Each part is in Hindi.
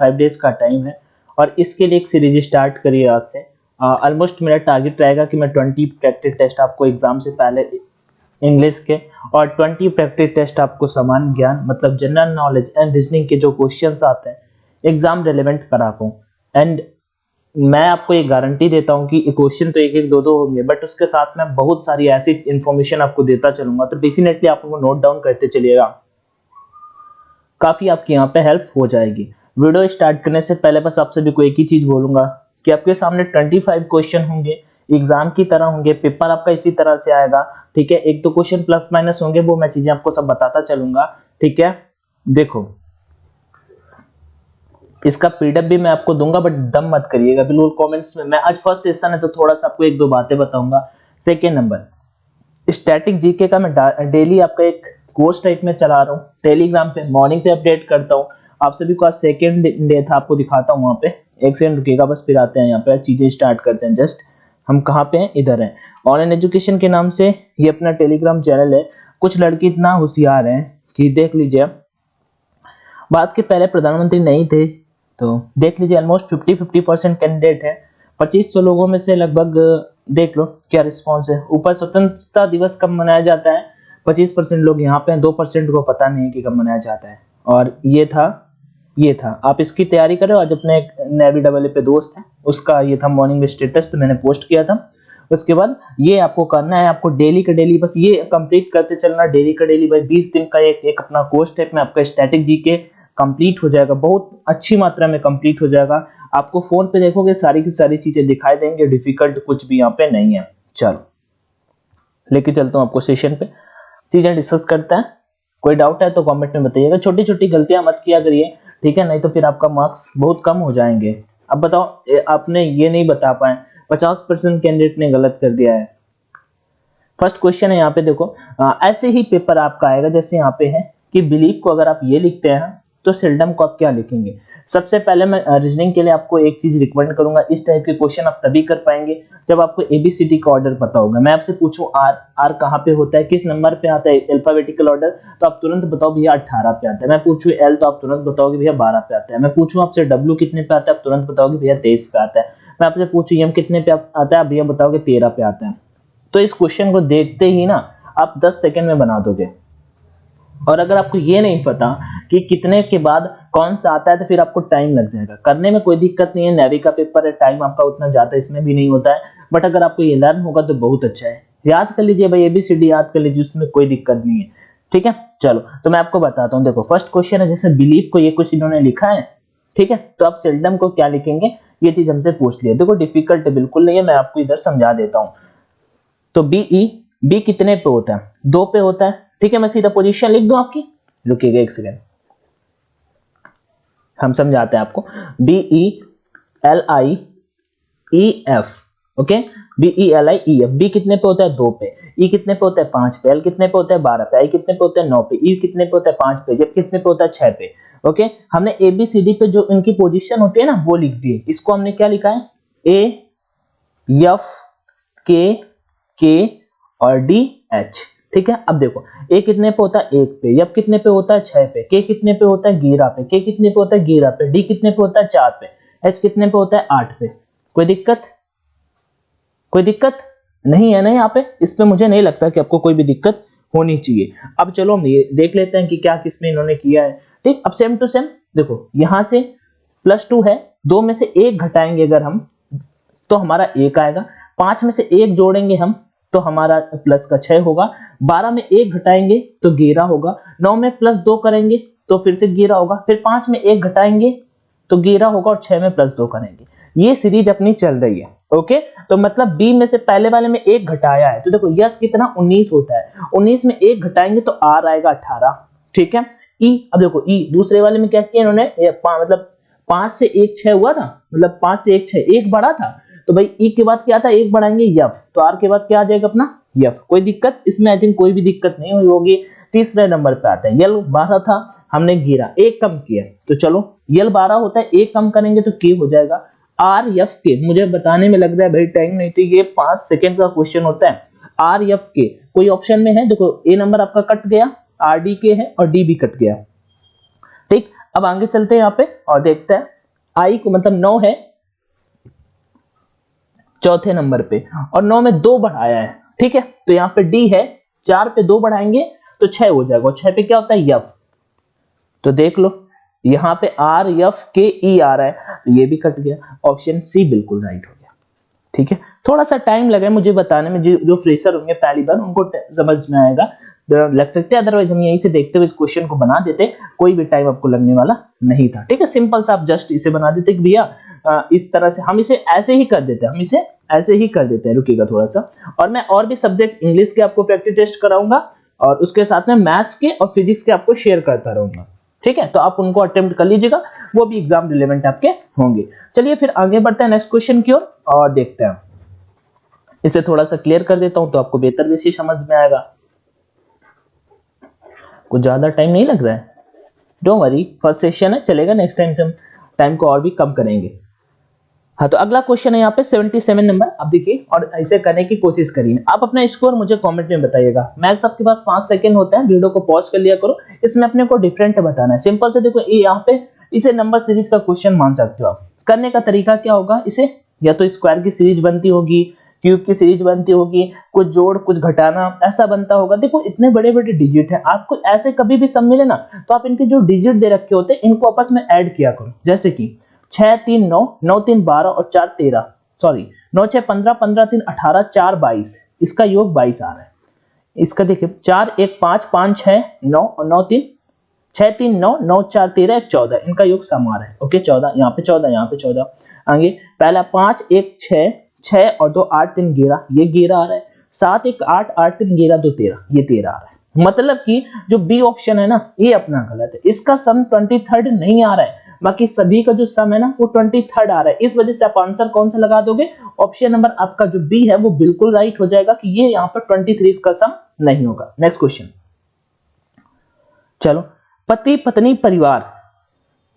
5 डेज का टाइम है और इसके लिए एक सीरीज स्टार्ट करिए आज से। ऑलमोस्ट मेरा टारगेट रहेगा कि मैं 20 प्रैक्टिस टेस्ट आपको एग्जाम से पहले इंग्लिश के और 20 प्रैक्टिस टेस्ट आपको सामान्य ज्ञान मतलब जनरल नॉलेज एंड रीजनिंग के जो क्वेश्चंस आते हैं एग्जाम रिलेवेंट करा पाऊँ। एंड मैं आपको एक गारंटी देता हूं कि क्वेश्चन तो एक एक दो दो होंगे, बट उसके साथ मैं बहुत सारी ऐसी इंफॉर्मेशन आपको देता चलूंगा, तो डेफिनेटली आप उनको नोट डाउन करते चलिएगा, काफी आपकी यहाँ पे हेल्प हो जाएगी। वीडियो स्टार्ट करने से पहले बस आपसे भी कोई एक ही चीज बोलूंगा कि आपके सामने 25 क्वेश्चन होंगे, एग्जाम की तरह होंगे, पेपर आपका इसी तरह से आएगा, ठीक है। एक तो क्वेश्चन प्लस माइनस होंगे, वो मैं चीजें आपको सब बताता चलूंगा, ठीक है। देखो इसका पीडीएफ भी मैं आपको दूंगा, बट दम मत करिएगा बिल्कुल कमेंट्स में। मैं आज फर्स्ट सेशन है तो थोड़ा सा आपको एक दो बातें बताऊंगा। सेकेंड नंबर, स्टैटिक जीके का मैं डेली आपका एक कोर्स टाइप में चला रहा हूँ टेलीग्राम पे, मॉर्निंग पे अपडेट करता हूँ। आप सभी को आज सेकेंड डे था, आपको दिखाता हूँ वहाँ पे। एक सेकंड रुकिएगा बस, फिर आते हैं यहाँ पे चीजें स्टार्ट करते हैं। जस्ट हम कहाँ पे हैं, इधर हैं। ऑनलाइन एजुकेशन के नाम से ये अपना टेलीग्राम चैनल है। कुछ लड़के इतना होशियार हैं कि देख लीजिए, बात के पहले प्रधानमंत्री नहीं थे, तो देख लीजिए ऑलमोस्ट 50% कैंडिडेट है। 2500 लोगों में से लगभग देख लो क्या रिस्पांस है। ऊपर स्वतंत्रता दिवस कब मनाया जाता है, 25% लोग यहाँ पे हैं, 2% को पता नहीं कि कब मनाया जाता है। और ये था आप इसकी तैयारी करो। आज अपने एक नेवी डबल पे दोस्त है, उसका ये था मॉर्निंग में स्टेटस, तो मैंने पोस्ट किया था। उसके बाद ये आपको करना है, आपको डेली का डेली बस ये कंप्लीट करते चलना, डेली का डेली भाई 20 दिन का एक अपना कोर्स टाइप में आपका स्टैटिक जीके कंप्लीट हो जाएगा, बहुत अच्छी मात्रा में कंप्लीट हो जाएगा। आपको फोन पे देखोगे सारी की सारी चीजें दिखाई देंगे, डिफिकल्ट कुछ भी यहाँ पे नहीं है। चलो लेके चलता हूँ आपको सेशन पे, चीजें डिस्कस करते हैं। कोई डाउट है तो कमेंट में बताइएगा। छोटी छोटी गलतियां मत किया करिए, ठीक है, नहीं तो फिर आपका मार्क्स बहुत कम हो जाएंगे। अब बताओ, आपने ये नहीं बता पाए, 50% कैंडिडेट ने गलत कर दिया है। फर्स्ट क्वेश्चन है यहाँ पे देखो, ऐसे ही पेपर आपका आएगा जैसे यहाँ पे है कि बिलीव को अगर आप ये लिखते हैं तो सेल्डम को आप क्या लिखेंगे। सबसे पहले मैं रीजनिंग के लिए आपको एक चीज रिकमेंड करूंगा, इस टाइप के क्वेश्चन आप तभी कर पाएंगे जब आपको एबीसीडी का ऑर्डर पता होगा। मैं आपसे पूछूं आर कहाँ पे होता है, किस नंबर पे आता है अल्फाबेटिकल ऑर्डर, तो आप तुरंत बताओ भैया 18 पे आता है। मैं पूछूं एल तो आप तुरंत बताओगे भैया 12 पे आता है। मैं पूछूं आपसे डब्ल्यू कितने पे आता है, आप तुरंत बताओगे भैया 23 पे आता है। मैं आपसे पूछूं एम कितने पे आता है, भैया बताओगे 13 पे आता है। तो इस क्वेश्चन को देखते ही ना आप 10 सेकंड में बना दोगे। और अगर आपको ये नहीं पता कि कितने के बाद कौन सा आता है तो फिर आपको टाइम लग जाएगा। करने में कोई दिक्कत नहीं है, नेवी का पेपर है, टाइम आपका उतना ज्यादा इसमें भी नहीं होता है, बट अगर आपको ये लर्न होगा तो बहुत अच्छा है। याद कर लीजिए भाई, एबीसीडी याद कर लीजिए, उसमें कोई दिक्कत नहीं है, ठीक है। चलो तो मैं आपको बताता हूँ। देखो फर्स्ट क्वेश्चन है, जैसे बिलीव को ये कुछ इन्होंने लिखा है, ठीक है, तो आप सेल्डम को क्या लिखेंगे, ये चीज हमसे पूछ लिया। देखो डिफिकल्ट बिल्कुल नहीं है, मैं आपको इधर समझा देता हूँ। तो बी कितने पे होता है, 2 पे होता है, ठीक है। मैं सीधा पोजीशन लिख दूं आपकी, रुकिएगा एक सेकंड, हम समझाते हैं आपको। BELIEF, okay, BELIEF। बी कितने पे होता है, 2 पे। ई कितने पे होता है, 5 पे। एल कितने पे होता है, 12 पे। आई कितने पे होता है, 9 पे। ई कितने पे होता है, 5 पे। एफ कितने पे होता है, 6 पे। ओके, हमने एबीसीडी पे जो इनकी पोजीशन होती है ना वो लिख दी। इसको हमने क्या लिखा है, AF के और DH, ठीक है। अब देखो ए कितने पे होता है, 1 पे। एफ कितने पे होता है, 6 पे। के कितने पे होता है, 11 पे। के कितने पे होता है, 11 पे। डी कितने पे होता है, 4 पे। एच कितने पे होता है, 8 पे। कोई दिक्कत नहीं है ना यहाँ पे, इस पे मुझे नहीं लगता कि आपको कोई भी दिक्कत होनी चाहिए। अब चलो हम ये देख लेते हैं कि क्या किसमें इन्होंने किया है, ठीक। अब सेम टू सेम देखो, यहां से +2 है, 2 में से 1 घटाएंगे अगर हम तो हमारा 1 आएगा। 5 में से 1 जोड़ेंगे हम तो हमारा प्लस का 6 होगा। 12 में 1 घटाएंगे तो 11 होगा। 9 में +2 करेंगे तो फिर से 11 होगा। फिर 5 में 1 घटाएंगे तो 11 होगा और 6 में +2 करेंगे। ये सीरीज अपनी चल रही है, ओके। तो मतलब बी में से पहले वाले में 1 घटाया है, तो देखो यस कितना 19 होता है। 19 में 1 घटाएंगे तो आर आएगा 18, ठीक है। ई, अब देखो ई दूसरे वाले में क्या किया इन्होंने, मतलब 5 से 1 6 हुआ था, मतलब 5 से 1 6, 1 बढ़ा था, तो भाई ई के बाद क्या था, 1 बढ़ाएंगे यफ, तो आर के बाद क्या आ जाएगा अपना यफ। कोई दिक्कत इसमें, आई थिंक कोई भी दिक्कत नहीं हुई होगी। तीसरे नंबर पे आता है यल 12 था, हमने गिरा 1 कम किया, तो चलो यल 12 होता है, 1 कम करेंगे तो के हो जाएगा। आर एफ के मुझे बताने में लग रहा है भाई टाइम नहीं थी, ये 5 सेकंड का क्वेश्चन होता है। आर एफ के कोई ऑप्शन में है, देखो ए नंबर आपका कट गया, आर डी के है और डी भी कट गया, ठीक। अब आगे चलते हैं यहाँ पे और देखते हैं आई को मतलब 9 है चौथे नंबर पे और 9 में 2 बढ़ाया है, ठीक है। तो यहाँ पे डी है, 4 पे 2 बढ़ाएंगे तो 6 हो जाएगा। 6 पे क्या होता है यफ, तो देख लो यहाँ पे आर एफ के ई आ रहा है, तो ये भी कट गया। ऑप्शन सी बिल्कुल राइट हो गया, ठीक है। थोड़ा सा टाइम लगा मुझे बताने में, जो फ्रेशर होंगे पहली बार उनको समझ में आएगा, लग सकते हैं, अदरवाइज हम यहीं से देखते हुए इस क्वेश्चन को बना देते, कोई भी टाइम आपको लगने वाला नहीं था, ठीक है। सिंपल सा आप जस्ट इसे बना देते कि भैया इस तरह से हम इसे ऐसे ही कर देते हैं, हम इसे ऐसे ही कर देते हैं। रुकिएगा थोड़ा सा, और मैं और भी सब्जेक्ट इंग्लिश के आपको प्रैक्टिस टेस्ट कराऊंगा और उसके साथ में मैथ्स के और फिजिक्स के आपको शेयर करता रहूंगा, ठीक है। तो आप उनको अटेम्प्ट कर लीजिएगा, वो भी एग्जाम रिलेवेंट आपके होंगे। चलिए फिर आगे बढ़ते हैं नेक्स्ट क्वेश्चन की ओर और देखते हैं। इसे थोड़ा सा क्लियर कर देता हूं तो आपको बेहतर वैसे समझ में आएगा, कुछ ज्यादा टाइम नहीं लग रहा है, डोंट वरी, फर्स्ट सेशन है, चलेगा। नेक्स्ट टाइम से हम टाइम को और भी कम करेंगे। हाँ, तो अगला क्वेश्चन है यहाँ पे 77 नंबर, आप देखिए और इसे करने की कोशिश करिए। आप अपना स्कोर मुझे कमेंट में बताइएगा। मैक्स आपके पास 5 सेकंड होता है, वीडियो को पॉज कर लिया करो, इसमें अपने को डिफरेंट बताना है। सिंपल से देखो, ये यहाँ पे इसे नंबर सीरीज का क्वेश्चन मान सकते हो आप। करने का तरीका क्या होगा, इसे या तो स्क्वायर की सीरीज बनती होगी, क्यूब की सीरीज बनती होगी, कुछ जोड़ कुछ घटाना ऐसा बनता होगा। देखो इतने बड़े बड़े डिजिट है, आपको ऐसे कभी भी सम मिले ना तो आप इनके जो डिजिट दे रखे होते हैं इनको आपस में ऐड किया करो। जैसे कि 6 3 9, 9 3 12 और 4 13, सॉरी 9 6 15, 15 3 18, 4 22, इसका योग 22 आ रहा है। इसका देखिए 4 1 5, 5 6 9 और 9 3, 6 3 9, 9 4 13, 1 14, इनका योग सम आ रहा है। ओके 14, यहाँ पे 14, यहाँ पे 14। आगे पहला 5 1 6, 6 और 2 8 3 11, ये 11 आ रहा है। 7 1 8, 8 3 11 2 13, ये 13 आ रहा है। मतलब कि जो बी ऑप्शन है ना ये अपना गलत है, इसका सम 23 नहीं आ रहा है, बाकी सभी का जो सम है ना वो 23 आ रहा है। इस वजह से आप आंसर कौन सा लगा दोगे, ऑप्शन नंबर आपका जो बी है वो बिल्कुल राइट हो जाएगा कि ये यहाँ पर 23 का सम नहीं होगा। नेक्स्ट क्वेश्चन, चलो पति पत्नी परिवार।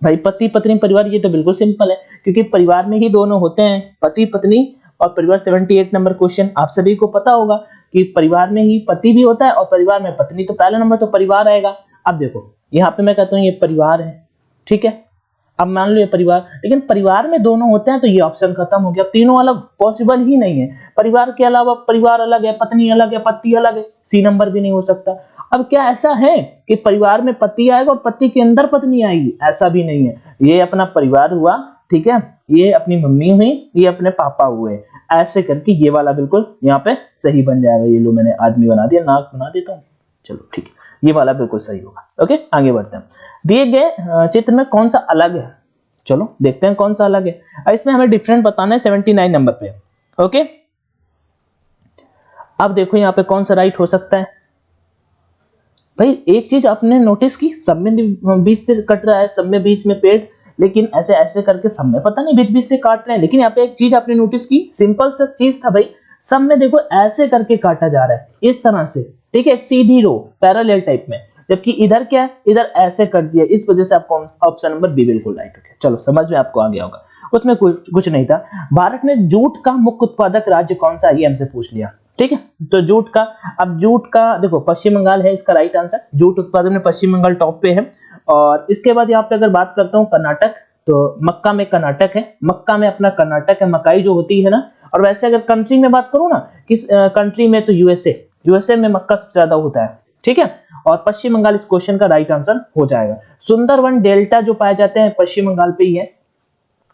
भाई पति पत्नी परिवार ये तो बिल्कुल सिंपल है, क्योंकि परिवार में ही दोनों होते हैं, पति पत्नी और परिवार। 78 नंबर क्वेश्चन आप सभी को पता होगा कि परिवार में ही पति भी होता है और परिवार में पत्नी, तो पहला नंबर तो परिवार आएगा। अब देखो यहाँ पे मैं कहता हूँ ये परिवार है, ठीक है। अब मान लो ये परिवार, लेकिन परिवार में दोनों होते हैं तो ये ऑप्शन खत्म हो गया। तीनों अलग पॉसिबल ही नहीं है, परिवार के अलावा परिवार अलग है, पत्नी अलग है, पति अलग है, सी नंबर भी नहीं हो सकता। अब क्या ऐसा है कि परिवार में पति आएगा और पति के अंदर पत्नी आएगी, ऐसा भी नहीं है। ये अपना परिवार हुआ, ठीक है, ये अपनी मम्मी हुई, ये अपने पापा हुए, ऐसे करके ये वाला बिल्कुल यहाँ पे सही बन जाएगा। ये लो मैंने आदमी बना दिया, नाक बना देता हूँ, चलो ठीक है, ये वाला बिल्कुल सही होगा। ओके आगे बढ़ते हैं। दिए गए चित्र में कौन सा अलग है, चलो देखते हैं कौन सा अलग है। इसमें हमें डिफरेंट बताना है 79 नंबर पे। ओके अब देखो यहाँ पे कौन सा राइट हो सकता है। भाई एक चीज आपने नोटिस की, सब में बीच से कट रहा है, सब में बीच में पेड़, लेकिन ऐसे ऐसे करके सब में पता नहीं बीच बीच से काट रहे हैं। लेकिन यहाँ पे एक चीज आपने नोटिस की, सिंपल सा चीज था भाई, सब में देखो ऐसे करके काटा जा रहा है इस तरह से, ठीक है, एक सीधी रो पैरेलल टाइप में, जबकि इधर क्या है, इधर ऐसे कर दिया। इस वजह से आपको ऑप्शन नंबर बी बिल्कुल राइट हो गया। चलो समझ में आपको आ गया होगा, उसमें कुछ नहीं था। भारत में जूट का मुख्य उत्पादक राज्य कौन सा है, ये हमसे पूछ लिया, ठीक है। तो जूट का, अब जूट का देखो पश्चिम बंगाल है इसका राइट आंसर, जूट उत्पादन में पश्चिम बंगाल टॉप पे है। और इसके बाद यहाँ पे अगर बात करता हूँ कर्नाटक, तो मक्का में कर्नाटक है, मक्का में अपना कर्नाटक है, मकाई जो होती है ना। और वैसे अगर कंट्री में बात करूँ ना, किस कंट्री में, तो यूएसए में मक्का सबसे ज्यादा होता है, ठीक है। और पश्चिम बंगाल इस क्वेश्चन का राइट आंसर हो जाएगा। सुंदरवन डेल्टा जो पाए जाते हैं पश्चिम बंगाल पे ही है,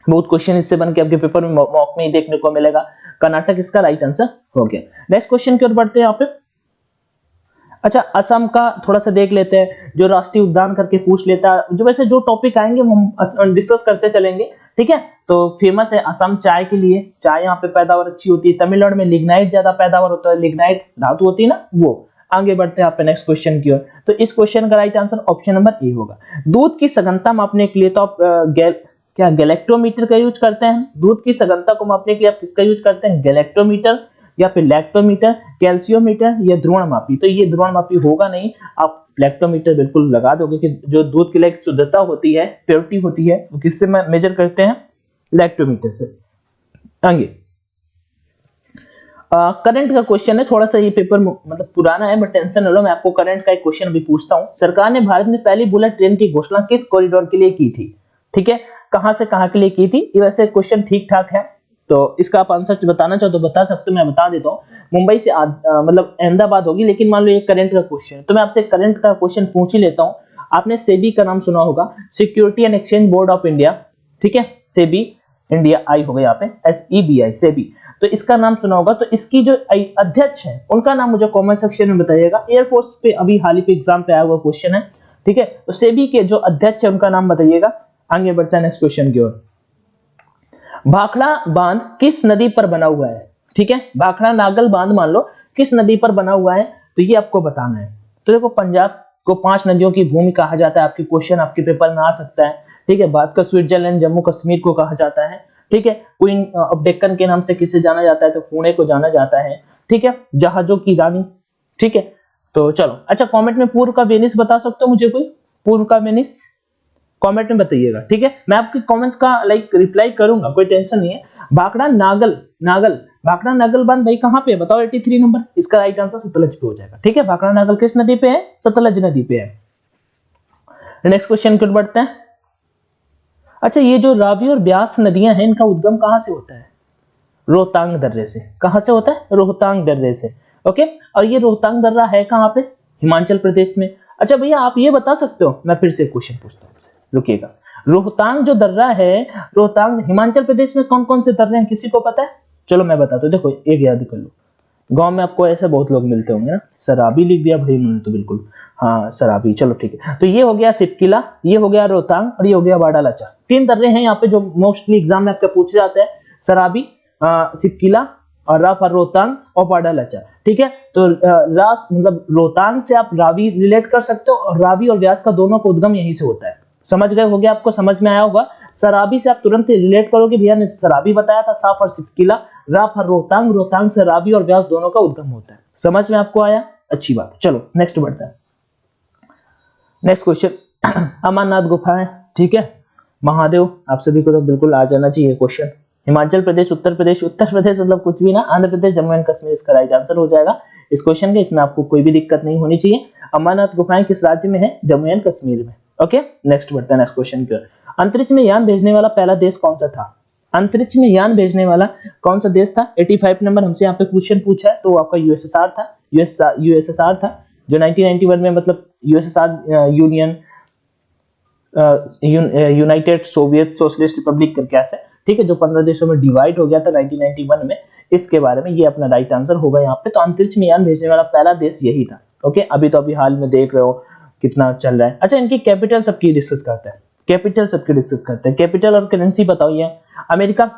बहुत क्वेश्चन इससे बन के आपके पेपर में मॉक में ही देखने को मिलेगा। कर्नाटक इसका राइट आंसर हो गया। नेक्स्ट क्वेश्चन की ओर बढ़ते हैं यहाँ पे। अच्छा असम का थोड़ा सा देख लेते हैं, जो राष्ट्रीय उद्यान करके पूछ लेता है, जो वैसे जो टॉपिक आएंगे वो हम डिस्कस करते चलेंगे, ठीक है। तो फेमस है असम चाय के लिए, चाय यहाँ पे पैदावार अच्छी होती है। तमिलनाडु में लिग्नाइट ज्यादा पैदावार होता है, लिग्नाइट धातु होती है ना वो। आगे बढ़ते हैं आप नेक्स्ट क्वेश्चन की ओर। तो इस क्वेश्चन का right answer option number A होगा। दूध की सघनता मापने के लिए तो आप क्या गैलेक्टोमीटर का यूज करते हैं। दूध की सघनता को मापने के लिए आप किसका यूज करते हैं, गैलेक्टोमीटर या फिर लैक्टोमीटर, कैल्सियोमीटर या ध्रुवणमापी। तो ये ध्रुवणमापी होगा नहीं, आप लैक्टोमीटर बिल्कुल लगा दोगे कि जो दूध की लाइक शुद्धता होती है, प्योरिटी होती है, वो किससे मेजर करते हैं, लैक्टोमीटर से। आगे करंट का क्वेश्चन है, थोड़ा सा ये पेपर मतलब पुराना है बट टेंशन न लो, मैं आपको करंट का एक क्वेश्चन अभी पूछता हूँ। सरकार ने भारत में पहली बुलेट ट्रेन की घोषणा किस कॉरिडोर के लिए की थी? ठीक है, कहां से कहां के लिए की थी? ये वैसे क्वेश्चन ठीक ठाक है, तो इसका आप आंसर बताना चाहो तो बता सकते हो, मैं बता देता हूँ। मुंबई से मतलब अहमदाबाद होगी, लेकिन मान लो ये करंट का क्वेश्चन है तो मैं आपसे करंट का क्वेश्चन पूछ ही लेता हूँ। आपने सेबी का नाम सुना होगा, security and exchange board of India, ठीक है, सेबी, इंडिया आई होगा यहाँ पे, SEBI, सेबी, तो इसका नाम सुना होगा। तो इसकी जो अध्यक्ष है उनका नाम मुझे कमेंट सेक्शन में बताइएगा। एयरफोर्स पे अभी हाल ही पे एग्जाम पे आया हुआ क्वेश्चन है, ठीक है, तो सेबी के जो अध्यक्ष है उनका नाम बताइएगा। आगे बढ़ते हैं नेक्स्ट क्वेश्चन की ओर। भाखड़ा बांध किस नदी पर बना हुआ है? ठीक है, भाखड़ा नागल बांध मान लो किस नदी पर बना हुआ है, तो ये आपको बताना है। तो देखो, पंजाब को 5 नदियों की भूमि कहा जाता है, आपके क्वेश्चन आपके पेपर में आ सकता है। ठीक है, बात का स्विट्जरलैंड जम्मू कश्मीर को कहा जाता है। ठीक है, क्वीन ऑफ डेक्कन के नाम से किसे जाना जाता है, तो पुणे को जाना जाता है। ठीक है, जहाजों की रानी। ठीक है, तो चलो, अच्छा कमेंट में पूर्व का वेनिस बता सकते हो मुझे कोई? पूर्व का वेनिस कमेंट में बताइएगा। ठीक है, मैं आपके कमेंट्स का रिप्लाई करूंगा, कोई टेंशन नहीं है। भाखड़ा नागल, भाखड़ा नागल बांध भाई कहां पे है बताओ? 83 नंबर, इसका राइट आंसर सतलज पे हो जाएगा। ठीक है, भाखड़ा नागल किस नदी पे है? सतलज नदी पे है। नेक्स्ट क्वेश्चन की ओर बढ़ते हैं। अच्छा, ये जो रावी और ब्यास नदियां हैं, इनका उद्गम कहां से होता है? रोहतांग दर्रे से। कहां से होता है? रोहतांग दर्रे से। ओके, और ये रोहतांग दर्रा है कहां पे? हिमाचल प्रदेश में। अच्छा भैया, आप ये बता सकते हो, मैं फिर से क्वेश्चन पूछता हूं, रुकिएगा। रोहतांग जो दर्रा है, रोहतांग हिमाचल प्रदेश में कौन कौन से दर्रे हैं, किसी को पता है? चलो मैं बताता हूं, देखो एक याद कर लो। गांव में आपको ऐसे बहुत लोग मिलते होंगे ना। शराबी लिख दिया भाई उन्होंने तो, बिल्कुल हाँ शराबी, चलो ठीक है। तो ये हो गया सिपकिला, ये हो गया रोहतांग, और ये हो गया बाड़ालाचा। 3 दर्रे हैं यहाँ पे जो मोस्टली एग्जाम में आपके पूछे जाते हैं, शराबी, सिपकिला, और रोहतांग और बाड़ालाचा। ठीक है, तो रास मतलब रोहतांग से आप रावी रिलेट कर सकते हो, और रावी और व्यास का दोनों का उद्गम यहीं से होता है। समझ गए? हो गया, आपको समझ में आया होगा। शराबी से आप तुरंत रिलेट करोगे, भैया ने शराबी बताया था, साफ और सिपकिला, राफ और रोहतांग, रोहतांग से रावी और व्यास दोनों का उद्गम होता है। समझ में आपको आया? अच्छी बात। चलो नेक्स्ट बढ़ते हैं। नेक्स्ट क्वेश्चन, अमरनाथ गुफाएं, ठीक है, महादेव, आप सभी को तो बिल्कुल आ जाना चाहिए क्वेश्चन। हिमाचल प्रदेश, उत्तर प्रदेश, उत्तर प्रदेश मतलब कुछ भी ना, आंध्र प्रदेश, जम्मू एंड कश्मीर इसका राइट आंसर हो जाएगा इस क्वेश्चन का। इसमें आपको कोई भी दिक्कत नहीं होनी चाहिए। अमरनाथ गुफाएं किस राज्य में है? जम्मू एंड कश्मीर में। ओके, नेक्स्ट बढ़ते हैं नेक्स्ट क्वेश्चन की ओर। अंतरिक्ष में यान भेजने वाला पहला देश कौन सा था? अंतरिक्ष में यान भेजने वाला कौन सा देश था? 85 नंबर हमसे यहाँ पे क्वेश्चन पूछा है, तो आपका यूएसएसआर था। यूएसएसआर था जो 1991 में, मतलब USSR union United Soviet socialist Republic करके ऐसे, ठीक है, जो 15 देशों में डिवाइड हो गया था 1991 में। इसके बारे में ये अपना राइट आंसर होगा यहाँ पे। तो अंतरिक्ष में यान भेजने वाला पहला देश यही था। ओके, अभी तो अभी हाल में देख रहे हो कितना चल रहा है। अच्छा, इनकी कैपिटल सबकी डिस्कस करते हैं, कैपिटल सबकी डिस्कस करते हैं। कैपिटल और करेंसी बताओ। ये अमेरिका,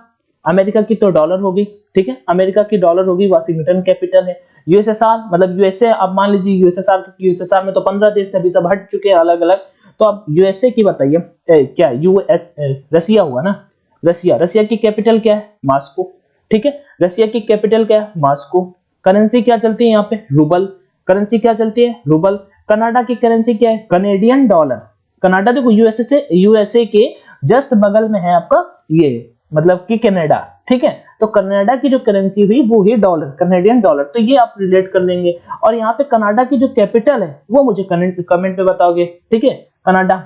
अमेरिका की तो डॉलर होगी, ठीक है, अमेरिका की डॉलर होगी। वाशिंगटन कैपिटल है। यूएसएसआर मतलब यूएसए, आप मान लीजिए यूएसएसआर, क्योंकि यूएसएसआर में तो 15 देश थे, अभी सब हट चुके हैं अलग अलग। तो आप यूएसए की बताइए, क्या यूएस, रसिया हुआ ना, रसिया, रसिया की कैपिटल क्या है? मॉस्को। ठीक है, रसिया की कैपिटल क्या है? मॉस्को। करेंसी क्या चलती है यहाँ पे? रूबल। करेंसी क्या चलती है? रूबल। कनाडा की करेंसी क्या है? Canadian dollar. कनाडा देखो यूएसए के जस्ट बगल में है आपका ये, मतलब कि कनाडा। ठीक है, तो कनाडा की जो करेंसी हुई वो ही डॉलर, कनेडियन डॉलर। तो ये आप रिलेट कर लेंगे। और यहाँ पे कनाडा की जो कैपिटल है वो मुझे कमेंट में बताओगे। ठीक है, कनाडा,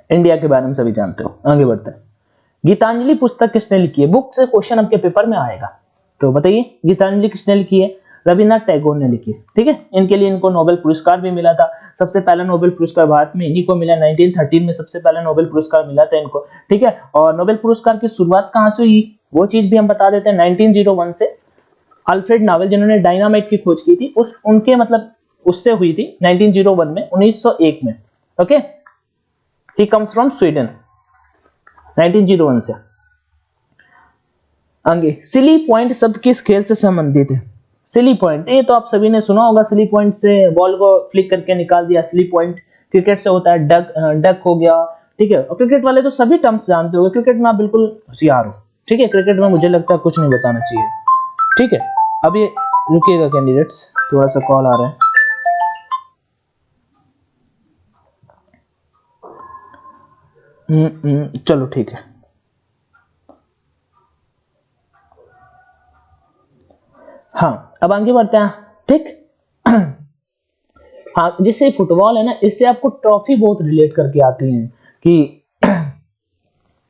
इंडिया के बारे में सभी जानते हो। आगे बढ़ते हैं। गीतांजलि पुस्तक किसने लिखी है? बुक से क्वेश्चन आपके पेपर में आएगा, तो बताइए गीतांजलि किसने लिखी है? रविन्द्रनाथ टैगोर ने लिखी है। ठीक है, इनके लिए इनको नोबेल पुरस्कार भी मिला था। सबसे पहला नोबेल पुरस्कार भारत में इन्हीं को मिला, 1913 में सबसे पहला नोबेल पुरस्कार मिला था इनको। ठीक है, और नोबेल पुरस्कार की शुरुआत कहां से हुई वो चीज भी हम बता देते हैं। 1901 से अल्फ्रेड नोबेल, जिन्होंने डायनामाइट की खोज की थी, उस उनके मतलब उससे हुई थी 1901 में, 1901 में। Okay, he comes from Sweden, 1901 से। आगे, सिली पॉइंट शब्द किस खेल से संबंधित है? सिली पॉइंट, ये तो आप सभी ने सुना होगा। सिली पॉइंट से बॉल को फ्लिक करके निकाल दिया, सिली पॉइंट क्रिकेट से होता है। डक हो गया। ठीक है, और क्रिकेट वाले तो सभी टर्म्स जानते होंगे, क्रिकेट में आप बिल्कुल होशियार हो। ठीक है, क्रिकेट में मुझे लगता है कुछ नहीं बताना चाहिए। ठीक है, अभी रुकिएगा कैंडिडेट्स, थोड़ा सा कॉल आ रहा है। चलो ठीक है। हाँ अब आगे बढ़ते हैं, ठीक। हाँ जिससे फुटबॉल है ना, इससे आपको ट्रॉफी बहुत रिलेट करके आती हैं कि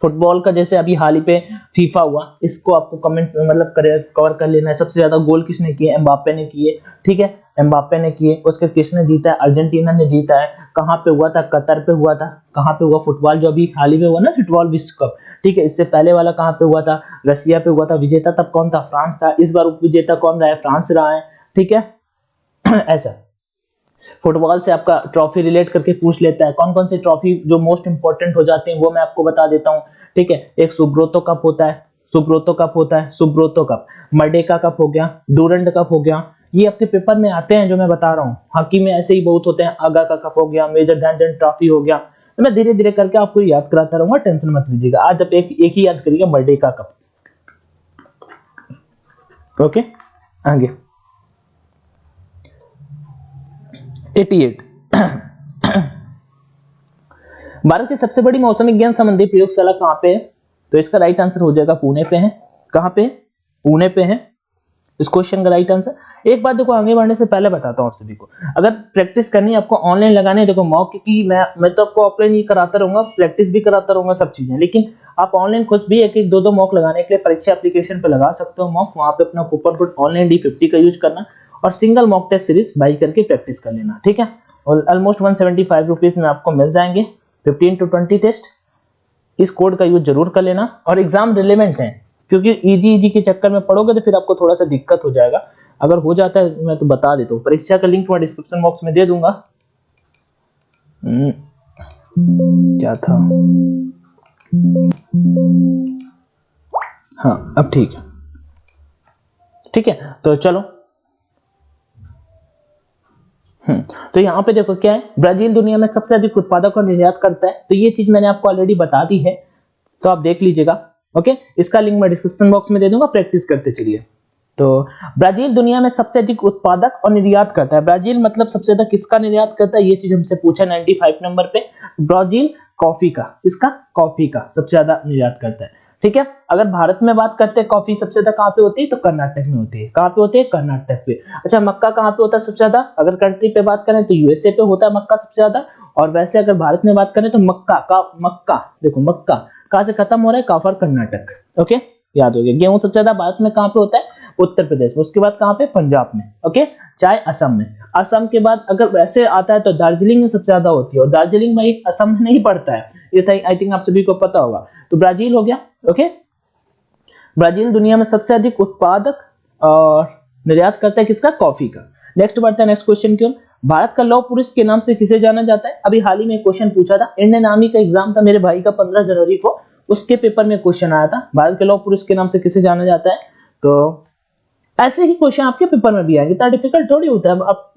फुटबॉल का जैसे अभी हाल ही पे फीफा हुआ, इसको आपको कमेंट मतलब कवर कर लेना है। सबसे ज्यादा गोल किसने किए? एम्बाप्पे ने किए, ठीक है, एम्बाप्पे ने किए। उसके किसने जीता है? अर्जेंटीना ने जीता है। कहाँ पे हुआ था? कतर पे हुआ था। कहाँ पे हुआ? फुटबॉल जो अभी हाल ही में हुआ ना, फुटबॉल विश्व कप, ठीक है, इससे पहले वाला कहाँ पे हुआ था? रसिया पे हुआ था। विजेता तब कौन था? फ्रांस था। इस बार उप विजेता कौन रहा है? फ्रांस रहा है, ठीक है। ऐसा फुटबॉल से आपका ट्रॉफी रिलेट करके पूछ लेता है। कौन कौन से ट्रॉफी जो मोस्ट इंपॉर्टेंट हो जाते हैं वो मैं आपको बता देता हूँ, ठीक है। एक सुब्रोतो कप होता है, सुब्रोतो कप होता है, सुब्रोतो कप। मर्डेका कप हो गया, डूरंड कप हो गया, ये आपके पेपर में आते हैं जो मैं बता रहा हूँ। हॉकी में ऐसे ही बहुत होते हैं। आगा का कप हो गया, मेजर ध्यानचंद ट्रॉफी हो गया। तो मैं धीरे धीरे करके आपको याद कराता रहूंगा, टेंशन मत लीजिएगा। आज आप एक ही याद करिएगा, मर्डेका कप। ओके आगे 88। भारत की सबसे बड़ी मौसम विज्ञान संबंधी प्रयोगशाला कहाँ पे है? तो इसका राइट आंसर हो जाएगा पुणे पे है। कहाँ पे? पुणे पे है इस क्वेश्चन का राइट आंसर। एक बात देखो, आगे बढ़ने से पहले बताता हूँ आप सभी को, अगर प्रैक्टिस करनी है आपको, ऑनलाइन लगाने है, देखो मॉक की मैं तो आपको ऑफलाइन ही कराता रहूंगा, प्रैक्टिस भी कराता रहूंगा, सब चीजें, लेकिन आप ऑनलाइन खुद भी एक एक दो मॉक लगाने के लिए परीक्षा एप्लीकेशन पे लगा सकते हो मॉक। वहां पे अपना कूपन कोड ऑनलाइन D50 का यूज करना और single mock test series buy करके प्रैक्टिस कर लेना, ठीक है। और ऑलमोस्ट 175 रुपीज में आपको मिल जाएंगे 15 to 20 टेस्ट। इस कोड का यूज जरूर कर लेना। और एग्जाम रिलेवेंट है, क्योंकि इजी के चक्कर में पढ़ोगे तो फिर आपको थोड़ा सा दिक्कत हो जाएगा। अगर हो जाता है मैं तो बता देता हूँ, परीक्षा का लिंक मैं डिस्क्रिप्शन बॉक्स में दे दूंगा। क्या था? हाँ अब ठीक है, ठीक है, तो चलो। तो यहाँ पे देखो क्या है, ब्राजील दुनिया में सबसे अधिक उत्पादक और निर्यात करता है। तो ये चीज मैंने आपको ऑलरेडी बता दी है, तो आप देख लीजिएगा, ओके। इसका लिंक मैं डिस्क्रिप्शन बॉक्स में दे दूंगा, प्रैक्टिस करते चलिए। तो ब्राजील दुनिया में सबसे अधिक उत्पादक और निर्यात करता है। ब्राजील मतलब सबसे ज्यादा किसका निर्यात करता है, ये चीज हमसे पूछा 95 नंबर पे। ब्राजील कॉफी का, किसका? कॉफी का सबसे ज्यादा निर्यात करता है, ठीक है। अगर भारत में बात करते हैं कॉफी सबसे ज्यादा कहाँ पे होती है, तो कर्नाटक में होती है। कहाँ पे होती है? कर्नाटक पे। अच्छा मक्का कहाँ पे होता है सबसे ज्यादा? अगर कंट्री पे बात करें तो यूएसए पे होता है मक्का सबसे ज्यादा। और वैसे अगर भारत में बात करें तो मक्का देखो, मक्का कहाँ से खत्म हो रहा है? काफर कर्नाटक, ओके याद हो गया। गेहूं सबसे ज्यादा भारत में कहाँ पे होता है? उत्तर प्रदेश में। उसके बाद कहाँ पे? पंजाब में, ओके। चाय असम में। असम के बाद अगर वैसे आता है तो दार्जिलिंग में सबसे ज्यादा होती है, और दार्जिलिंग में असम में नहीं पड़ता है, ये आई थिंक आप सभी को पता होगा। तो ब्राजील हो गया, ओके। ब्राजील दुनिया में सबसे अधिक उत्पादक और निर्यात करता है किसका? कॉफी का। नेक्स्ट बढ़ता है नेक्स्ट क्वेश्चन की ओर। भारत का लौह पुरुष के नाम से किसे जाना जाता है? अभी हाल ही में क्वेश्चन पूछा था, इंडियन आर्मी का एग्जाम था मेरे भाई का 15 जनवरी को, उसके पेपर में क्वेश्चन आया था, भारत के लौह पुरुष के नाम से किसे जाना जाता है। तो ऐसे ही क्वेश्चन आपके पेपर में भी आएंगे, इतना डिफिकल्ट थोड़ी होता है। अब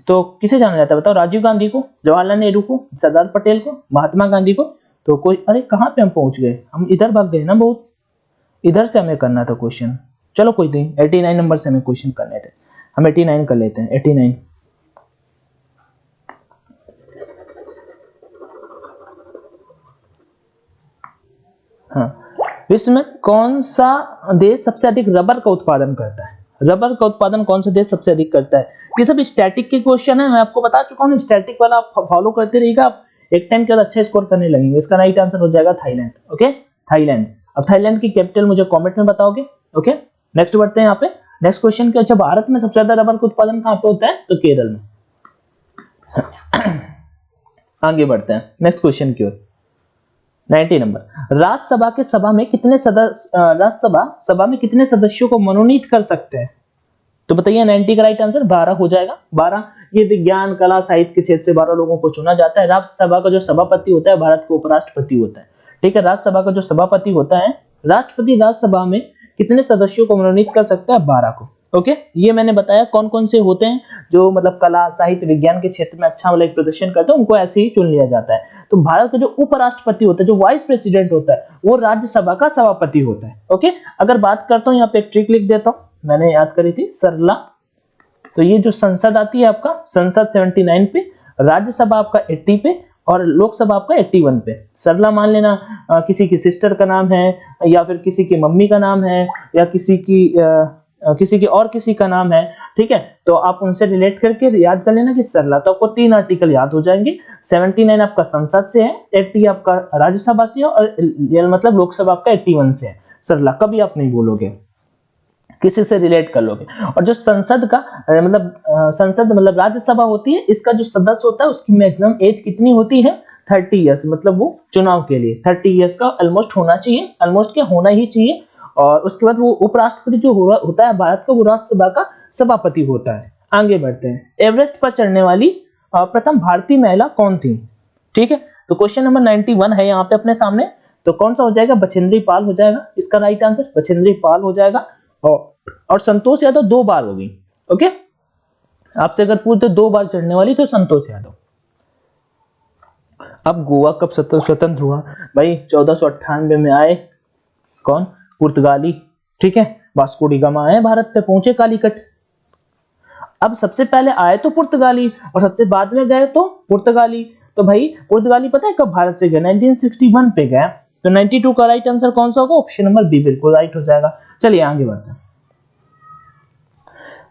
तो किसे जाना जाता है बताओ? राजीव गांधी को, जवाहरलाल नेहरू को, सरदार पटेल को, महात्मा गांधी को। तो कोई, अरे कहाँ पे हम पहुंच गए, हम इधर भाग गए ना, बहुत इधर से हमें करना था क्वेश्चन। चलो कोई नहीं, 89 नंबर से हमें क्वेश्चन करने थे, हम 89 कर लेते हैं। 89 हाँ, विश्व में कौन सा देश सबसे अधिक रबर का उत्पादन करता है? रबर का उत्पादन कौन सा देश सबसे अधिक करता है? ये सब स्टैटिक के क्वेश्चन है, मैं आपको बता चुका हूँ। स्टैटिक वाला आप फॉलो करते रहिएगा, आप एक टाइम के बाद अच्छा स्कोर करने लगेंगे। इसका राइट आंसर हो जाएगा थाईलैंड, ओके थाईलैंड। अब थाईलैंड की कैपिटल मुझे कमेंट में बताओगे, ओके। नेक्स्ट बढ़ते हैं यहाँ पे नेक्स्ट क्वेश्चन के। अच्छा भारत में सबसे ज्यादा रबर का उत्पादन कहाँ पे होता है? तो केरल में। आगे बढ़ते हैं नेक्स्ट क्वेश्चन की ओर। 90 नंबर। राज्यसभा के सभा में कितने सभा में कितने सदस्यों को मनोनीत कर सकते हैं? तो बताइए 90 का राइट आंसर 12 हो जाएगा। 12, ये विज्ञान कला साहित्य के क्षेत्र से 12 लोगों को चुना जाता है। राज्यसभा का जो सभापति होता है भारत का उपराष्ट्रपति होता है, ठीक है। राज्यसभा का जो सभापति होता है, राष्ट्रपति राज्यसभा में कितने सदस्यों को मनोनीत कर सकता है? 12 को, ओके। ये मैंने बताया कौन कौन से होते हैं जो मतलब कला साहित्य विज्ञान के क्षेत्र में अच्छा वाला प्रदर्शन करते हैं, उनको ऐसे ही चुन लिया जाता है। तो भारत का जो उपराष्ट्रपति होता है, जो वाइस प्रेसिडेंट होता है, वो राज्यसभा का सभापति होता है, ओके। अगर बात करता हूँ यहाँ पे एक ट्रिक लिख देता हूँ, मैंने याद करी थी, सरला। तो ये जो संसद आती है आपका, संसद 79 पे, राज्यसभा आपका 80 पे और लोकसभा आपका 81 पे। सरला मान लेना किसी की सिस्टर का नाम है, या फिर किसी की मम्मी का नाम है, या किसी की किसी की और किसी का नाम है, ठीक है, तो आप उनसे रिलेट करके याद कर लेना कि सरला, तो आपको 3 आर्टिकल याद हो जाएंगे। 79 आपका संसद से है, 80 आपका राज्यसभा से है, और मतलब लोकसभा आपका 81 से है। सरला कभी आप नहीं बोलोगे, किसी से रिलेट कर लोगे। और जो संसद का संसद मतलब राज्यसभा होती है, इसका जो सदस्य होता है उसकी मैक्सिमम एज कितनी होती है? 30 ईयर्स, मतलब वो चुनाव के लिए 30 ईयर्स का ऑलमोस्ट होना चाहिए, ऑलमोस्ट क्या होना ही चाहिए। और उसके बाद वो उपराष्ट्रपति जो होता है भारत का, वो राज्यसभा का सभापति होता है। आगे बढ़ते हैं। एवरेस्ट पर चढ़ने वाली प्रथम भारतीय महिला कौन थी? ठीक है, तो क्वेश्चन नंबर 91 है यहाँ पे अपने सामने। तो कौन सा हो जाएगा? बछेंद्री पाल हो जाएगा इसका राइट आंसर, बछेंद्री पाल हो जाएगा। और संतोष यादव 2 बार होगी। ओके, आपसे अगर पूछते 2 बार चढ़ने वाली तो संतोष यादव। अब गोवा कब स्वतंत्र हुआ? भाई 1498 में आए। कौन? पुर्तगाली। ठीक है, वास्को डी गामा आए भारत पे, पहुंचे कालीकट। अब सबसे पहले आए तो पुर्तगाली और सबसे बाद में गए तो पुर्तगाली। तो भाई पुर्तगाली पता है कब भारत से गए? 1961 पे गए। तो 92 का राइट आंसर कौन सा होगा? ऑप्शन नंबर बी बिल्कुल राइट हो जाएगा। चलिए आगे बढ़ते हैं।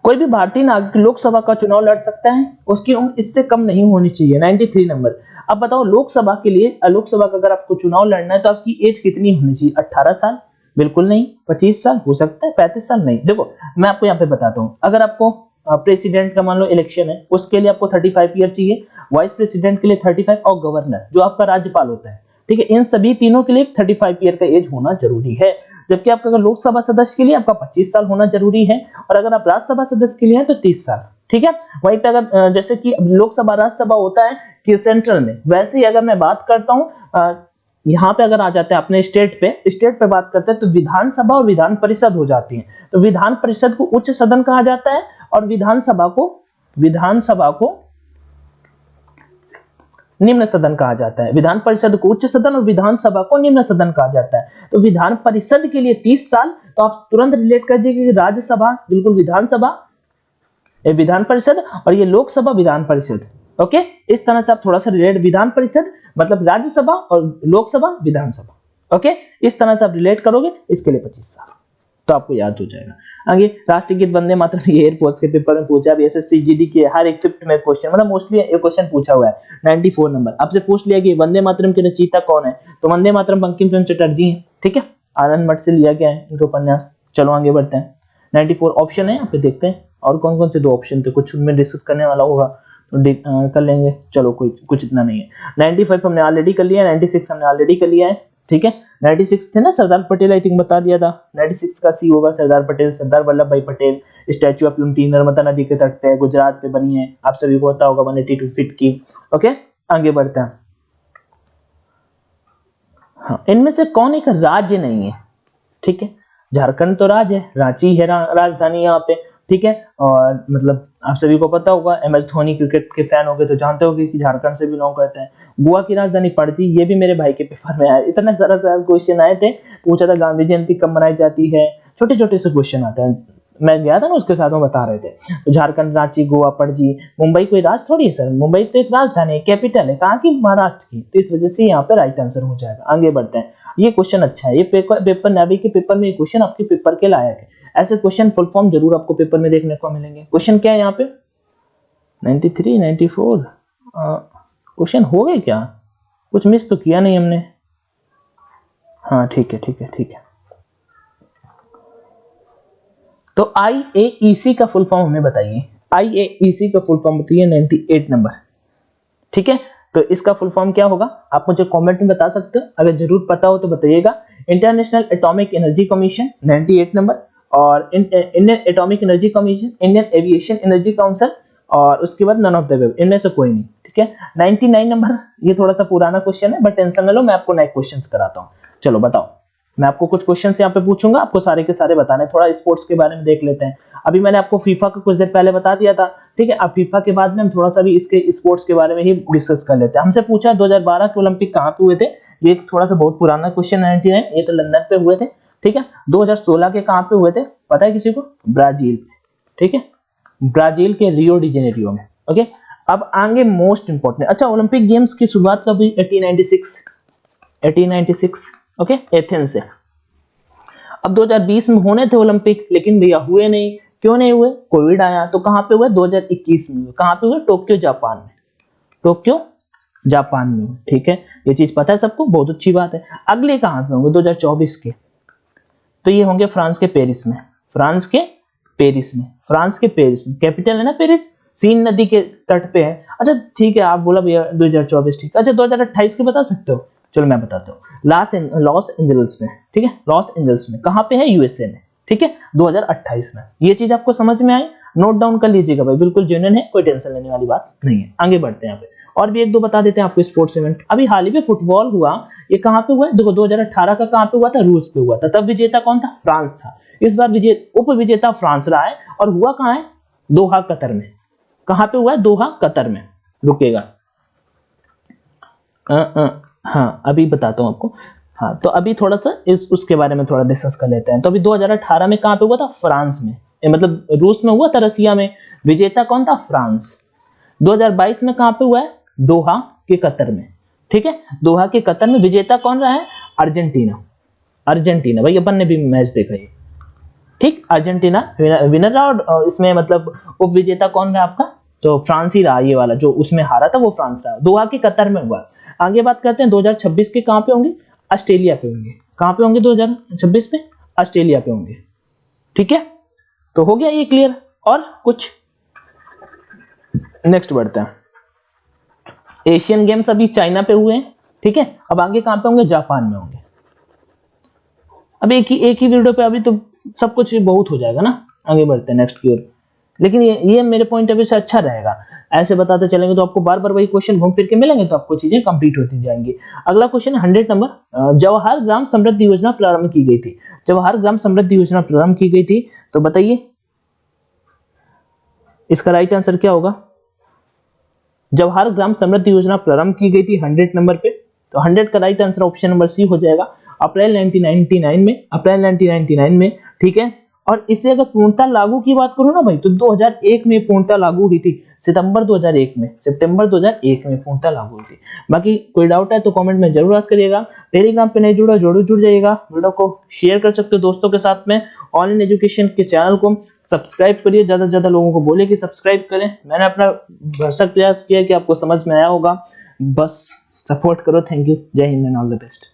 कोई भी भारतीय नागरिक लोकसभा का चुनाव लड़ सकता है, उसकी उम्र इससे कम नहीं होनी चाहिए। 93 नंबर। अब बताओ लोकसभा के लिए, लोकसभा का अगर आपको चुनाव लड़ना है तो आपकी एज कितनी होनी चाहिए? 18 साल? बिल्कुल नहीं। 25 साल हो सकता है, 35 साल नहीं। देखो मैं आपको यहाँ पे बताता हूँ, अगर आपको प्रेसिडेंट का मान लो इलेक्शन है, उसके लिए आपको 35 ईयर चाहिए, वाइस प्रेसिडेंट के लिए 35, और गवर्नर जो आपका राज्यपाल होता है, ठीक है, इन सभी तीनों के लिए 35 ईयर का एज होना जरूरी है। जबकि आपका अगर लोकसभा सदस्य के लिए आपका 25 साल होना जरूरी है, और अगर आप राज्यसभा सदस्य के लिए हैं तो 30 साल। ठीक है, वहीं पे अगर जैसे कि लोकसभा राज्यसभा होता है कि सेंट्रल में, वैसे ही अगर मैं बात करता हूँ यहाँ पे अगर आ जाते हैं अपने स्टेट पे बात करते हैं तो विधानसभा और विधान परिषद हो जाती है। तो विधान परिषद को उच्च सदन कहा जाता है और विधानसभा को निम्न सदन कहा जाता है। विधान परिषद को उच्च सदन और विधानसभा को निम्न सदन कहा जाता है। तो विधान परिषद के लिए 30 साल, तो आप तुरंत रिलेट कर दीजिए कि राज्यसभा बिल्कुल विधानसभा, ये विधान परिषद, और ये लोकसभा विधान परिषद। ओके, इस तरह से आप थोड़ा सा रिलेट, विधान परिषद मतलब राज्यसभा और लोकसभा विधानसभा। ओके, इस तरह से आप रिलेट करोगे, इसके लिए 25 साल, तो आपको याद हो जाएगा। आगे राष्ट्रीय गीत वंदे मातरम, ये एयरफोर्स के पेपर में पूछा, अब एसएससी जीडी के हर एक शिफ्ट में क्वेश्चन, मतलब मोस्टली ये क्वेश्चन पूछा हुआ है। 94 नंबर आपसे पूछ लिया कि वंदे मातरम के रचयिता कौन है? तो वंदे मातरम बंकिम चंद्र चटर्जी हैं। ठीक है, आनंद मठ से लिया गया है इनका उपन्यास। चलो आगे बढ़ते हैं। 94 ऑप्शन है, यहाँ पे देखते हैं और कौन कौन से 2 ऑप्शन थे, कुछ उनमें डिस्कस करने वाला होगा तो कर लेंगे। चलो कोई कुछ इतना नहीं है। 95 हमने ऑलरेडी कर लिया है, 96 हमने ऑलरेडी कर लिया है। ठीक है, 96 थे ना सरदार पटेल, आई थिंक बता दिया था। 96 का सी होगा सरदार पटेल, सरदार वल्लभ भाई Patel. Statue of unity Narmada नदी के तट पे गुजरात पे बनी है, आप सभी को पता होगा, 182 फीट की। ओके, आगे बढ़ते हैं। हाँ, इनमें से कौन एक राज्य नहीं है? ठीक है, झारखंड तो राज्य है, रांची है राजधानी यहाँ पे। ठीक है, और मतलब आप सभी को पता होगा, MS धोनी क्रिकेट के फैन हो गए तो जानते होंगे कि झारखंड से बिलोंग करते हैं। गोवा की राजधानी पणजी, ये भी मेरे भाई के पेपर में आया। इतने सारा क्वेश्चन आए थे, पूछा था गांधी जयंती कब मनाई जाती है, छोटे छोटे से क्वेश्चन आते हैं। मैं गया था ना, उसके साथ में बता रहे थे। तो झारखंड, रांची, गोवा, पणजी। मुंबई कोई राज्य थोड़ी है सर, मुंबई तो एक राजधानी है, कैपिटल है, कहाँ की? महाराष्ट्र की। तो इस वजह से यहाँ पे राइट आंसर हो जाएगा। आगे बढ़ते हैं। ये क्वेश्चन अच्छा है, ये पेपर नेवी के पेपर में क्वेश्चन आपके पेपर के लायक है। ऐसे क्वेश्चन फुल फॉर्म जरूर आपको पेपर में देखने को मिलेंगे। क्वेश्चन क्या है यहाँ पे? 93, 94 क्वेश्चन हो गए क्या? कुछ मिस तो किया नहीं हमने? हाँ ठीक है, ठीक है, ठीक है। तो IAEC का फुल फॉर्म हमें बताइए। IAEC का फुल फॉर्म बताइए। 98 नंबर। ठीक है, तो इसका फुल फॉर्म क्या होगा आप मुझे कमेंट में बता सकते हो, अगर जरूर पता हो तो बताइएगा। International atomic energy commission 98 number, और Indian atomic energy commission, Indian aviation energy council, और उसके बाद नन ऑफ द अबव, इनमें से कोई नहीं। ठीक है, 99 नंबर, ये थोड़ा सा पुराना क्वेश्चन है, बट टेंशन न लो, मैं आपको नए क्वेश्चंस कराता हूँ। चलो बताओ, मैं आपको कुछ क्वेश्चंस यहाँ पे पूछूंगा, आपको सारे के सारे बताने। थोड़ा स्पोर्ट्स के बारे में देख लेते हैं। अभी मैंने आपको फीफा का कुछ देर पहले बता दिया था। ठीक है, अब फीफा के बाद में हम थोड़ा सा भी इसके स्पोर्ट्स के बारे में ही डिस्कस कर लेते हैं। हमसे पूछा 2012 के ओलंपिक कहाँ पे हुए थे? ये थोड़ा सा बहुत पुराना क्वेश्चन है। 99 ये तो लंदन पे हुए थे। ठीक है, 2016 के कहाँ पे हुए थे पता है किसी को? ब्राजील। ठीक है, ब्राजील के रियो डी जेनेरियो में। ओके, अब आगे मोस्ट इंपोर्टेंट। अच्छा, ओलंपिक गेम्स की शुरुआत कब हुई? 1896। ओके, एथेंस से। अब 2020 में होने थे ओलंपिक, लेकिन भैया हुए नहीं। क्यों नहीं हुए? कोविड आया। तो कहां पे हुए? 2021 में हुए। कहां पे हुए? टोक्यो जापान में। टोक्यो जापान में हुए। ठीक है, ये चीज पता है सबको, बहुत अच्छी बात है। अगले कहां पे होंगे 2024 के? तो ये होंगे फ्रांस के पेरिस में। फ्रांस के पेरिस में। फ्रांस के पेरिस में, कैपिटल है ना पेरिस, सीन नदी के तट पे है। अच्छा ठीक है, आप बोला भैया 2024 ठीक है। अच्छा 2028 के बता सकते हो? चलो मैं बताता हूँ। लॉस एंजल्स में। ठीक है, लॉस एंजल्स में। कहां पे है? यूएसए में। ठीक है, 2028 में। ये चीज आपको समझ में आई? नोट डाउन कर लीजिएगा भाई, बिल्कुल जेन्युइन है, कोई टेंशन लेने वाली बात नहीं है। आगे बढ़ते हैं यहाँ पे, और भी एक दो बता देते हैं आपको। स्पोर्ट्स इवेंट अभी हाल ही में फुटबॉल हुआ, ये कहां पे हुआ है? देखो 2018 का कहां पे हुआ था? रूस पे हुआ था। तब विजेता कौन था? फ्रांस था। इस बार उप विजेता फ्रांस रहा है, और हुआ कहां है? दोहा, कतर में। कहां पे हुआ है? दोहा, कतर में। रुकेगा, हाँ अभी बताता हूं आपको। हाँ तो अभी थोड़ा सा उसके बारे में थोड़ा डिस्कस कर लेते हैं। तो अभी 2018 में कहां पे हुआ था? फ्रांस में, मतलब रूस में हुआ था, रसिया में। विजेता कौन था? फ्रांस। 2022 में कहां पे हुआ है? दोहा के कतर में। ठीक है, दोहा के कतर में। विजेता कौन रहा है? अर्जेंटीना। अर्जेंटीना भाई, अपन ने भी मैच देखा है। ठीक, अर्जेंटीना विनर रहा, और इसमें मतलब उप विजेता कौन रहा आपका? तो फ्रांस ही रहा। ये वाला जो उसमें हारा था वो फ्रांस रहा। दोहा के कतर में हुआ। आगे बात करते हैं 2026 के। कहां पे होंगे? ऑस्ट्रेलिया पे होंगे। कहां पे होंगे 2026 पे? ऑस्ट्रेलिया पे होंगे। ठीक है, तो हो गया ये क्लियर। और कुछ? नेक्स्ट बढ़ते हैं। एशियन गेम्स अभी चाइना पे हुए हैं। ठीक है, अब आगे कहां पे होंगे? जापान में होंगे। अब एक ही वीडियो पे अभी तो सब कुछ बहुत हो जाएगा ना। आगे बढ़ते हैं नेक्स्ट की ओर। लेकिन ये मेरे पॉइंट ऑफ व्यू से अच्छा रहेगा। ऐसे बताते चलेंगे तो आपको बार बार वही क्वेश्चन घूम फिर के मिलेंगे, तो आपको चीजें कंप्लीट होती जाएंगी। अगला क्वेश्चन 100 नंबर। जवाहर ग्राम समृद्धि योजना प्रारंभ की गई थी। जवाहर ग्राम समृद्धि योजना प्रारंभ की गई थी, तो बताइए इसका राइट आंसर क्या होगा? जवाहर ग्राम समृद्धि योजना प्रारंभ की गई थी 100 नंबर पे, तो 100 का right answer option number C हो जाएगा। अप्रैल 1999 में। अप्रैल 1999 में। ठीक है, और इसे अगर पूर्णता लागू की बात करूं ना भाई, तो 2001 में पूर्णता लागू हुई थी। सितंबर 2001 में, सितंबर 2001 में पूर्णता लागू हुई थी। बाकी कोई डाउट है तो कमेंट में जरूर आस्क करिएगा। टेलीग्राम पे नहीं जुड़ा, जरूर जुड़ जाइएगा। वीडियो को शेयर कर सकते हो दोस्तों के साथ में। ऑनलाइन एजुकेशन के चैनल को सब्सक्राइब करिए, ज्यादा से ज्यादा लोगों को बोले कि सब्सक्राइब करें। मैंने अपना भरसक प्रयास किया कि आपको समझ में आया होगा। बस सपोर्ट करो। Thank you. जय Hind and all the best.